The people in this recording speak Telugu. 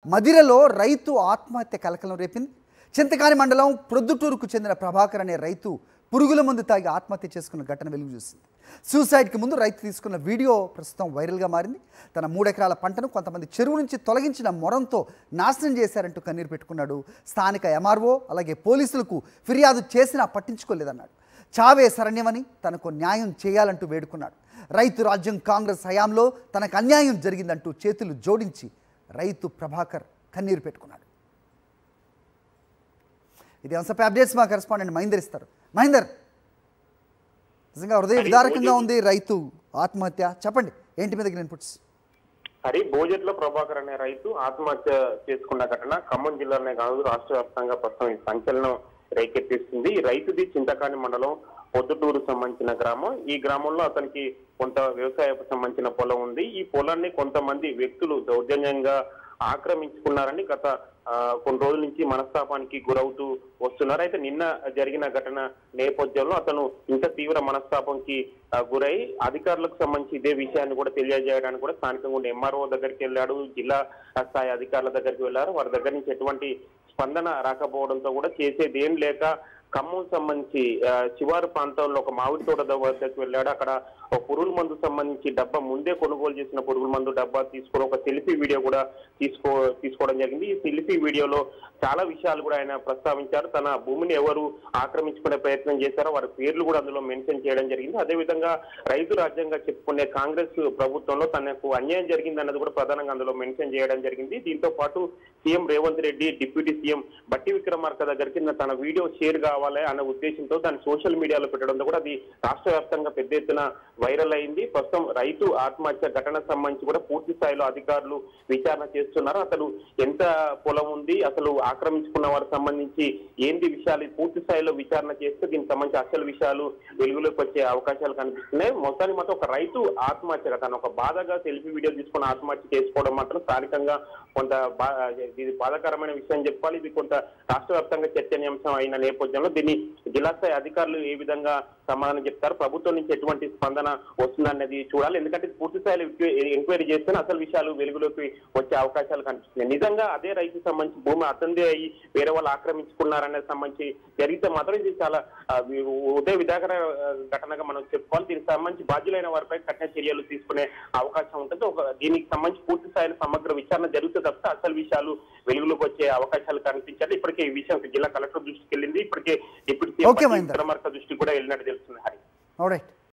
మదిరలో రైతు ఆత్మహత్య కలకలం రేపింది. చింతకాని మండలం ప్రొద్దుటూరుకు చెందిన ప్రభాకర్ అనే రైతు పురుగుల మందు తాగి ఆత్మహత్య చేసుకున్న ఘటన వెలుగు చూసింది. సూసైడ్కి ముందు రైతు తీసుకున్న వీడియో ప్రస్తుతం వైరల్గా మారింది. తన 3 ఎకరాల పంటను కొంతమంది చెరువు నుంచి తొలగించిన మొరంతో నాశనం చేశారంటూ కన్నీరు పెట్టుకున్నాడు. స్థానిక ఎంఆర్ఓ అలాగే పోలీసులకు ఫిర్యాదు చేసినా పట్టించుకోలేదన్నాడు. చావే శరణ్యమని తనకు న్యాయం చేయాలంటూ వేడుకున్నాడు. రైతు రాజ్యం కాంగ్రెస్ హయాంలో తనకు అన్యాయం జరిగిందంటూ చేతులు జోడించి రైతు ప్రభాకర్ కన్నీరు పెట్టుకున్నాడు. ఇది అంశంపై అప్డేట్స్ మా కరెస్పాండెంట్ మహేందర్ ఇస్తారు. మహేందర్, నిజంగా హృదయ విదారకంగా ఉంది రైతు ఆత్మహత్య, చెప్పండి ఏంటి మీద ఇన్పుట్స్? హరి భోజెట్ల ప్రభాకర్ అనే రైతు ఆత్మహత్య చేసుకున్న ఘటన ఖమ్మం జిల్లాలోనే కాదు రాష్ట్ర వ్యాప్తంగా ప్రస్తుతం ఈ సంచలనం రేకెత్తిస్తుంది. ఈ రైతుది చింతకాని మండలం పొద్దుటూరు సంబంధించిన గ్రామం. ఈ గ్రామంలో అతనికి కొంత వ్యవసాయకు సంబంధించిన పొలం ఉంది. ఈ పొలాన్ని కొంతమంది వ్యక్తులు దౌర్జన్యంగా ఆక్రమించుకున్నారని గత కొన్ని రోజుల నుంచి మనస్తాపానికి గురవుతూ వస్తున్నారు. అయితే నిన్న జరిగిన ఘటన నేపథ్యంలో అతను ఇంత తీవ్ర మనస్తాపంకి గురై అధికారులకు సంబంధించి ఇదే విషయాన్ని కూడా తెలియజేయడానికి కూడా స్థానికంగా ఉండే ఎంఆర్ఓ దగ్గరికి వెళ్ళాడు. జిల్లా స్థాయి అధికారుల దగ్గరికి వెళ్ళారు. వారి దగ్గర నుంచి ఎటువంటి స్పందన రాకపోవడంతో కూడా చేసేది ఏం లేక ఖమ్మం సంబంధించి శివారు ప్రాంతంలో ఒక మామిడి తోట వద్దకు వెళ్ళాడు. అక్కడ ఒక పురుగుల మందు సంబంధించి డబ్బా ముందే కొనుగోలు చేసిన పురుగుల మందు డబ్బా తీసుకొని ఒక సెల్ఫీ వీడియో కూడా తీసుకోవడం జరిగింది. ఈ సెల్ఫీ వీడియోలో చాలా విషయాలు కూడా ఆయన ప్రస్తావించారు. తన భూమిని ఎవరు ఆక్రమించుకునే ప్రయత్నం చేశారో వారి పేర్లు కూడా అందులో మెన్షన్ చేయడం జరిగింది. అదేవిధంగా రైతు రాజ్యంగా చెప్పుకునే కాంగ్రెస్ ప్రభుత్వంలో తనకు అన్యాయం జరిగింది అన్నది కూడా ప్రధానంగా అందులో మెన్షన్ చేయడం జరిగింది. దీంతో పాటు CM Revanth Reddy, deputy CM బట్టి విక్రమార్క దగ్గరికి తన వీడియో షేర్ కావాలి అనే ఉద్దేశంతో దాన్ని సోషల్ మీడియాలో పెట్టడంతో కూడా అది రాష్ట్ర వ్యాప్తంగా పెద్ద ఎత్తున వైరల్ అయింది. ప్రస్తుతం రైతు ఆత్మహత్య ఘటనకు సంబంధించి కూడా పూర్తి స్థాయిలో అధికారులు విచారణ చేస్తున్నారు. అసలు ఎంత పొలం ఉంది, అసలు ఆక్రమించుకున్న వారికి సంబంధించి ఏంటి విషయాలు పూర్తి స్థాయిలో విచారణ చేస్తే దీనికి సంబంధించి అసలు విషయాలు వెలుగులోకి వచ్చే అవకాశాలు కనిపిస్తున్నాయి. మొత్తానికి మాత్రం ఒక రైతు ఆత్మహత్య తను ఒక బాధగా సెల్ఫీ వీడియో తీసుకుని ఆత్మహత్య చేసుకోవడం మాత్రం స్థానికంగా కొంత ఇది బాధాకరమైన విషయం చెప్పాలి. ఇది కొంత రాష్ట్ర వ్యాప్తంగా చర్చనీయాంశం అయిన నేపథ్యంలో దీన్ని జిల్లా స్థాయి అధికారులు ఏ విధంగా సమాధానం చెప్తారు, ప్రభుత్వం నుంచి ఎటువంటి స్పందన వస్తుందన్నది చూడాలి. ఎందుకంటే పూర్తి స్థాయిలో ఎంక్వైరీ చేస్తేనే అసలు విషయాలు వెలుగులోకి వచ్చే అవకాశాలు కనిపిస్తున్నాయి. నిజంగా అదే రైతుకు సంబంధించి భూమి అతందే అయ్యి వేరే వాళ్ళు ఆక్రమించుకున్నారనే సంబంధించి జరిగితే మాత్రం ఇది చాలా ఉదయ విధాకర ఘటనగా మనం చెప్పుకోవాలి. దీనికి సంబంధించి బాధ్యులైన వారిపై కఠిన చర్యలు తీసుకునే అవకాశం ఉంటుంది. దీనికి సంబంధించి పూర్తి స్థాయిలో సమగ్ర విచారణ జరుగుతూ తప్పితే అసలు విషయాలు వెలుగులోకి వచ్చే అవకాశాలు కనిపించాలి. ఇప్పటికే ఈ విషయం జిల్లా కలెక్టర్ దృష్టికి వెళ్ళింది. ఇప్పటికే డిప్యూటీ సీఎం విక్రమార్క దృష్టికి కూడా వెళ్ళినట్టు తెలుస్తుంది. హరి.